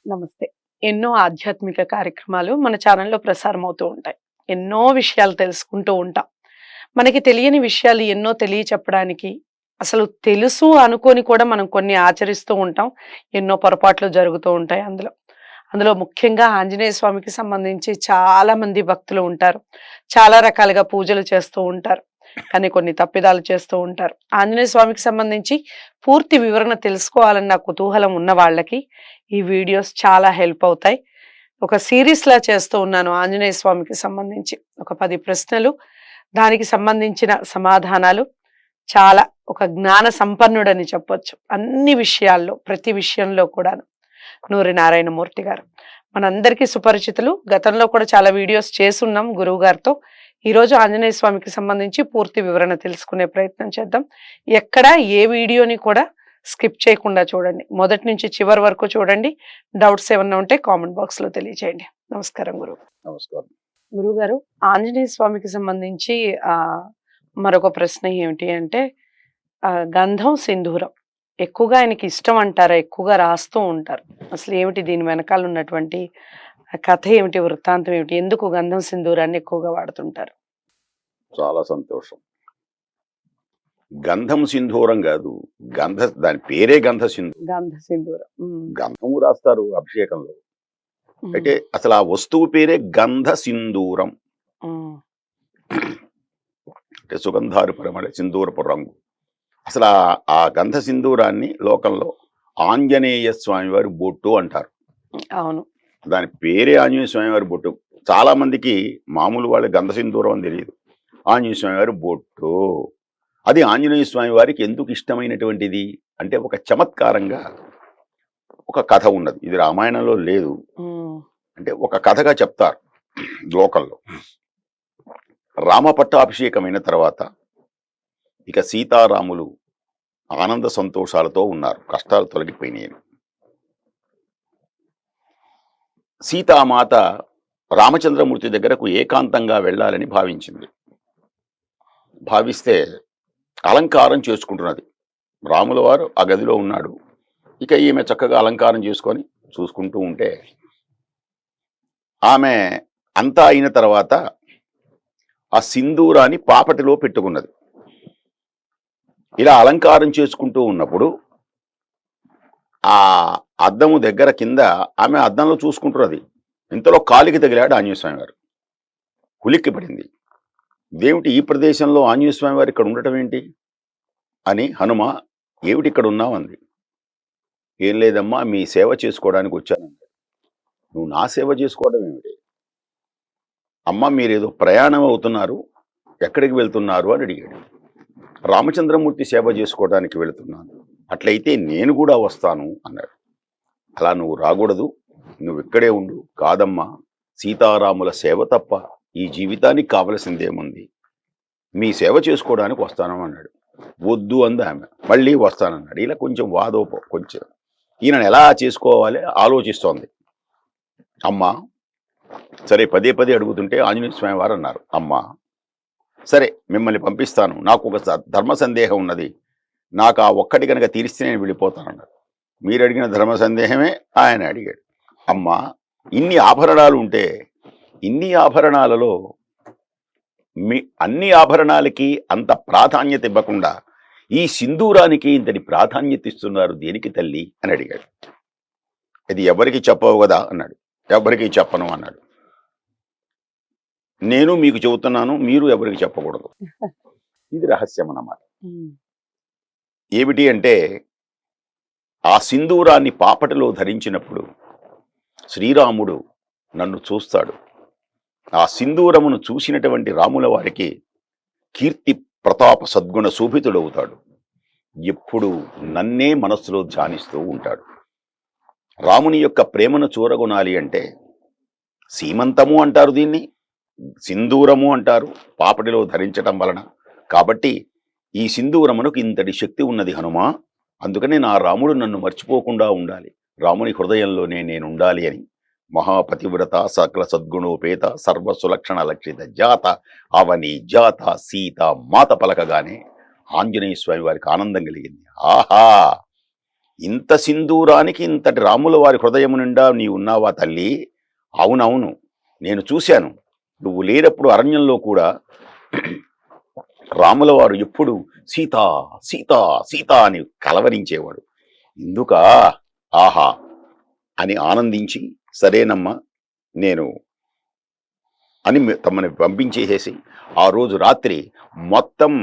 నమస్తే. ఎన్నో ఆధ్యాత్మిక కార్యక్రమాలు మన ఛానల్‌లో ప్రసారం అవుతూ ఉంటాయి. ఎన్నో విషయాలు తెలుసుకుంటూ ఉంటాం. మనకి తెలియని విషయాలు ఎన్నో తెలియచెప్పడానికి, అసలు తెలుసు అనుకోని కూడా మనం కొన్ని ఆచరిస్తూ ఉంటాం. ఎన్నో పొరపాట్లు జరుగుతూ ఉంటాయి అందులో. అందులో ముఖ్యంగా ఆంజనేయ స్వామికి సంబంధించి చాలా మంది భక్తులు ఉంటారు. చాలా రకాలుగా పూజలు చేస్తూ ఉంటారు. కానీ కొన్ని తప్పిదాలు చేస్తూ ఉంటారు. ఆంజనేయ స్వామికి సంబంధించి పూర్తి వివరణ తెలుసుకోవాలన్న కుతూహలం ఉన్న వాళ్ళకి ఈ వీడియోస్ చాలా హెల్ప్ అవుతాయి. ఒక సీరీస్‌లా చేస్తూ ఉన్నాను ఆంజనేయ స్వామికి సంబంధించి. ఒక 10 ప్రశ్నలు, దానికి సంబంధించిన సమాధానాలు. చాలా ఒక జ్ఞాన సంపన్నుడని చెప్పొచ్చు. అన్ని విషయాల్లో, ప్రతి విషయంలో కూడాను. నూరి నారాయణమూర్తి గారు. మనందరికీ సుపరిచితులు. గతంలో కూడా చాలా వీడియోస్ చేసున్నాం గురువుగారితో. ఈరోజు ఆంజనేయ స్వామికి సంబంధించి పూర్తి వివరణ తెలుసుకునే ప్రయత్నం చేద్దాం. ఎక్కడ ఏ వీడియోని కూడా స్కిప్ చేయకుండా చూడండి. మొదటి నుంచి చివరి వరకు చూడండి. డౌట్స్ ఏమన్నా ఉంటే కామెంట్ బాక్స్‌లో తెలియజేయండి. నమస్కారం గురువు. నమస్కారం. గురువుగారు, ఆంజనేయ స్వామికి సంబంధించి మరొక ప్రశ్న ఏమిటి అంటే గంధం, సింధూరం ఎక్కువగా ఆయనకి ఇష్టం అంటారా? ఎక్కువగా రాస్తూ ఉంటారు. అసలు ఏమిటి దీని వెనకాల ఉన్నటువంటి కథ ఏమిటి? వృత్తాంతం ఏమిటి? ఎందుకు గంధం, సింధూరాన్ని ఎక్కువగా వాడుతుంటారు? చాలా సంతోషం. గంధం సింధూరం కాదు. దాని పేరే గంధ సింధూరం. గంధ సింధూరం. గంధము రాస్తారు అభిషేకంలో. అయితే అసలు ఆ వస్తువు పేరే గంధ సింధూరం. అంటే సుగంధారు పరిమళ సింధూరపు రంగు. అసలు ఆ గంధ సింధూరాన్ని లోకంలో ఆంజనేయ స్వామి వారి బొట్టు అంటారు. అవును. దాని పేరే ఆంజనేయ స్వామి వారి బొట్టు. చాలా మందికి మామూలు వాళ్ళ గంధ సింధూరం అని తెలియదు. ఆంజనేయ స్వామి వారి బొట్టు. అది ఆంజనేయ స్వామి వారికి ఎందుకు ఇష్టమైనటువంటిది అంటే ఒక చమత్కారంగా ఒక కథ ఉన్నది. ఇది రామాయణంలో లేదు. అంటే ఒక కథగా చెప్తారు లోకల్లో. రామ పట్టాభిషేకమైన తర్వాత ఇక సీతారాములు ఆనంద సంతోషాలతో ఉన్నారు. కష్టాలు తొలగిపోయినాయి. సీతామాత రామచంద్రమూర్తి దగ్గరకు ఏకాంతంగా వెళ్ళాలని భావించింది. భావిస్తే అలంకారం చేసుకుంటున్నది. రాముల వారు ఆ గదిలో ఉన్నాడు. ఇక ఈమె చక్కగా అలంకారం చేసుకొని చూసుకుంటూ ఉంటే ఆమె అంతా అయిన తర్వాత ఆ సింధూరాన్ని పాపటిలో పెట్టుకున్నది. ఇలా అలంకారం చేసుకుంటూ ఉన్నప్పుడు ఆ అద్దము దగ్గర కింద ఆమె అద్దంలో చూసుకుంటున్నది. ఇంతలో కాలికి తగిలాడు ఆంజనేయ స్వామి వారు. ఉలిక్కి పడింది. ఇదేమిటి ఈ ప్రదేశంలో ఆంజనేయ స్వామి వారు ఇక్కడ ఉండటం ఏంటి అని హనుమ ఏమిటి ఇక్కడ ఉన్నావు అంది. ఏం లేదమ్మా, మీ సేవ చేసుకోవడానికి వచ్చానన్నాడు. నువ్వు నా సేవ చేసుకోవడం ఏమిటి? అమ్మ, మీరేదో ప్రయాణం అవుతున్నారు, ఎక్కడికి వెళ్తున్నారు అని అడిగాడు. రామచంద్రమూర్తి సేవ చేసుకోవడానికి వెళుతున్నాను. అట్లయితే నేను కూడా వస్తాను అన్నాడు. అలా నువ్వు రాకూడదు, నువ్వు ఇక్కడే ఉండు. కాదమ్మా, సీతారాముల సేవ తప్ప ఈ జీవితానికి కావలసిందేముంది, మీ సేవ చేసుకోవడానికి వస్తాను అన్నాడు. వద్దు అంది ఆమె. మళ్ళీ వస్తానన్నాడు. ఇలా కొంచెం కొంచెం ఈయనను ఎలా చేసుకోవాలి ఆలోచిస్తోంది. అమ్మా, సరే పదే పదే అడుగుతుంటే ఆంజనేయ స్వామి వారు అన్నారు, అమ్మా సరే మిమ్మల్ని పంపిస్తాను, నాకు ఒక ధర్మ సందేహం ఉన్నది, నాకు ఆ ఒక్కటి కనుక తీరిస్తే నేను వెళ్ళిపోతానన్నాడు. మీరు అడిగిన ధర్మ సందేహమే ఆయన అడిగాడు. అమ్మా, ఇన్ని ఆభరణాలు ఉంటే ఇన్ని ఆభరణాలలో అన్ని ఆభరణాలకి అంత ప్రాధాన్యత ఇవ్వకుండా ఈ సింధూరానికి ఇంతటి ప్రాధాన్యత ఇస్తున్నారు దేనికి తల్లి అని అడిగాడు. ఇది ఎవరికి చెప్పవు కదా అన్నాడు. ఎవరికి చెప్పను అన్నాడు. నేను మీకు చెబుతున్నాను, మీరు ఎవరికి చెప్పకూడదు. ఇది రహస్యం అన్నమాట. ఏమిటి అంటే ఆ సింధూరాన్ని పాపటిలో ధరించినప్పుడు శ్రీరాముడు నన్ను చూస్తాడు. ఆ సింధూరమును చూసినటువంటి రాముల వారికి కీర్తి ప్రతాప సద్గుణ శోభితుడవుతాడు. ఎప్పుడు నన్నే మనస్సులో ధ్యానిస్తూ ఉంటాడు. రాముని యొక్క ప్రేమను చూరగొనాలి అంటే సీమంతము అంటారు, దీన్ని సింధూరము అంటారు, పాపటిలో ధరించటం వలన. కాబట్టి ఈ సింధూరమునకు ఇంతటి శక్తి ఉన్నది హనుమా. అందుకని నా రాముడు నన్ను మర్చిపోకుండా ఉండాలి, రాముని హృదయంలోనే నేను ఉండాలి అని మహాపతివ్రత సకల సద్గుణోపేత సర్వసులక్షణ లక్షిత జాత అవని జాత సీత మాత పలకగానే ఆంజనేయ స్వామి వారికి ఆనందం కలిగింది. ఆహా, ఇంత సింధూరానికి ఇంతటి రాముల వారి హృదయం నిండా నీ ఉన్నావా తల్లి? అవునవును, నేను చూశాను. నువ్వు లేనప్పుడు అరణ్యంలో కూడా రాముల వారు ఎప్పుడు సీత సీత సీత అని కలవరించేవాడు. ఇందుక ఆహా అని ఆనందించి, సరేనమ్మా నేను అని తమని పంపించేసేసి ఆ రోజు రాత్రి మొత్తం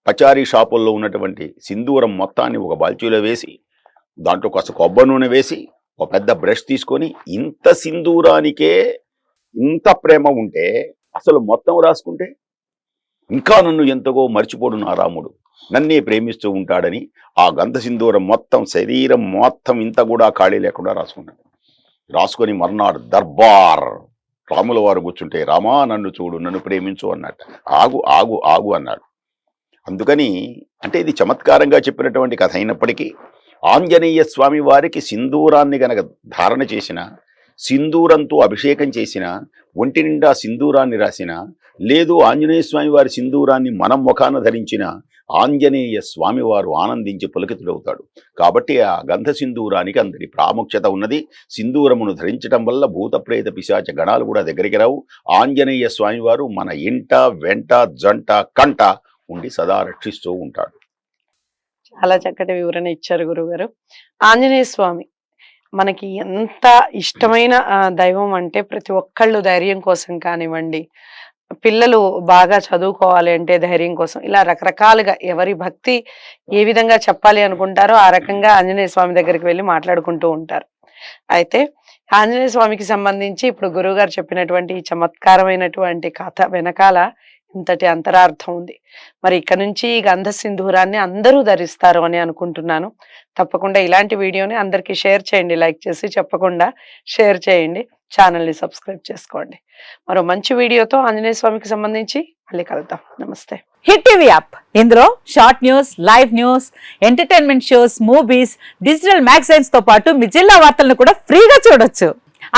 పచారీ షాపుల్లో ఉన్నటువంటి సింధూరం మొత్తాన్ని ఒక బాల్చీలో వేసి, దాంట్లో కాస్త కొబ్బరి నూనె వేసి, ఒక పెద్ద బ్రష్ తీసుకొని, ఇంత సింధూరానికే ఇంత ప్రేమ ఉంటే అసలు మొత్తం రాసుకుంటే ఇంకా నన్ను ఎంతగో మర్చిపోడు నా రాముడు, నన్నే ప్రేమిస్తూ ఉంటాడని ఆ గంధ సింధూరం మొత్తం శరీరం మొత్తం ఇంత కూడా ఖాళీ లేకుండా రాసుకున్నాడు. రాసుకొని మర్నాడు దర్బార్ రాముల వారు కూర్చుంటే, రామా నన్ను చూడు, నన్ను ప్రేమించు అన్నట్ట. ఆగు ఆగు ఆగు అన్నాడు. అందుకని అంటే ఇది చమత్కారంగా చెప్పినటువంటి కథ అయినప్పటికీ ఆంజనేయ స్వామి వారికి సింధూరాన్ని గనక ధారణ చేసిన, సింధూరంతో అభిషేకం చేసిన, ఒంటి నిండా సింధూరాన్ని రాసిన, లేదు ఆంజనేయ స్వామి వారి సింధూరాన్ని మనం ముఖాన ధరించిన ఆంజనేయ స్వామి వారు ఆనందించి పులకితుడవుతాడు. కాబట్టి ఆ గంధ సింధూరానికి అంతటి ప్రాముఖ్యత ఉన్నది. సింధూరమును ధరించడం వల్ల భూత ప్రేత పిశాచ గణాలు కూడా దగ్గరికి రావు. ఆంజనేయ స్వామి వారు మన ఇంట వెంట జంట కంట ఉండి సదా రక్షిస్తూ ఉంటాడు. చాలా చక్కటి వివరణ ఇచ్చారు గురుగారు. ఆంజనేయ స్వామి మనకి ఎంత ఇష్టమైన దైవం అంటే, ప్రతి ఒక్కళ్ళు ధైర్యం కోసం కానివ్వండి, పిల్లలు బాగా చదువుకోవాలి అంటే ధైర్యం కోసం, ఇలా రకరకాలుగా ఎవరి భక్తి ఏ విధంగా చెప్పాలి అనుకుంటారో ఆ రకంగా ఆంజనేయ స్వామి దగ్గరికి వెళ్ళి మాట్లాడుకుంటూ ఉంటారు. అయితే ఆంజనేయ స్వామికి సంబంధించి ఇప్పుడు గురువుగారు చెప్పినటువంటి ఈ చమత్కారమైనటువంటి కథ వెనకాల ఇంతటి అంతరార్థం ఉంది. మరి ఇక నుంచి ఈ గంధ సింధూరాన్ని అందరూ ధరిస్తారు అని అనుకుంటున్నాను. తప్పకుండా ఇలాంటి వీడియోని అందరికీ షేర్ చేయండి, లైక్ చేసి చెప్పకుండా షేర్ చేయండి, ఛానల్ని సబ్స్క్రైబ్ చేసుకోండి. మరో మంచి వీడియోతో ఆంజనేయ స్వామికి సంబంధించి మళ్ళీ కలుద్దాం. నమస్తే. హిట్ టీవీ యాప్, ఇందులో short news, live news, entertainment shows, movies, digital magazines తో పాటు మీ జిల్లా వార్తలను కూడా ఫ్రీగా చూడొచ్చు.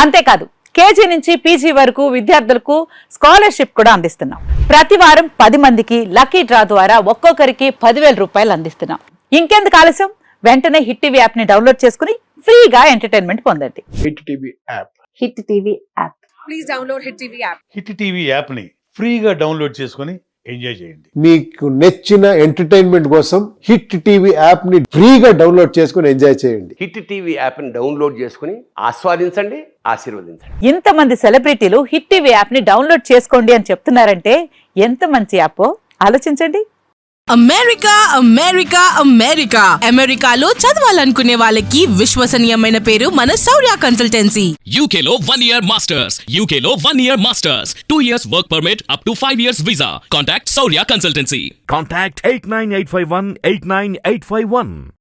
అంతేకాదు కేజీ నుంచి పీజీ వరకు విద్యార్థులకు స్కాలర్షిప్ కూడా అందిస్తున్నాం. ప్రతి వారం 10 మందికి లక్కీ డ్రా ద్వారా ఒక్కొక్కరికి 10,000 రూపాయలు అందిస్తున్నాం. ఇంకెందుకు ఆలస్యం, వెంటనే హిట్ టీవీ యాప్ ని డౌన్లోడ్ చేసుకుని ఫ్రీగా ఎంటర్టైన్మెంట్ పొందండి. Hit TV app. Hit TV app. Please download hit TV app. Hit TV యాప్ని ఫ్రీగా డౌన్లోడ్ చేసుకొని ఎంజాయ్ చేయండి. మీకు నచ్చిన ఎంటర్టైన్మెంట్ కోసం హిట్ టీవీ యాప్ ని ఫ్రీగా డౌన్లోడ్ చేసుకుని ఎంజాయ్ చేయండి. హిట్ టీవీ యాప్ని డౌన్లోడ్ చేసుకుని ఆస్వాదించండి, ఆశీర్వదించండి. ఇంతమంది సెలబ్రిటీలు హిట్ టీవీ యాప్ ని డౌన్లోడ్ చేసుకోండి అని చెప్తున్నారంటే ఎంత మంచి యాప్ ఆలోచించండి. అమెరికా అమెరికా అమెరికా అమెరికాలో చదవాలనుకునే వాళ్ళకి విశ్వసనీయమైన పేరు మన శౌర్య కన్సల్టెన్సీ. UK లో 1 year masters. UK లో 1 year masters. 2 years work permit up to 5 years visa. Contact Saurya Consultancy. Contact 89851 89851.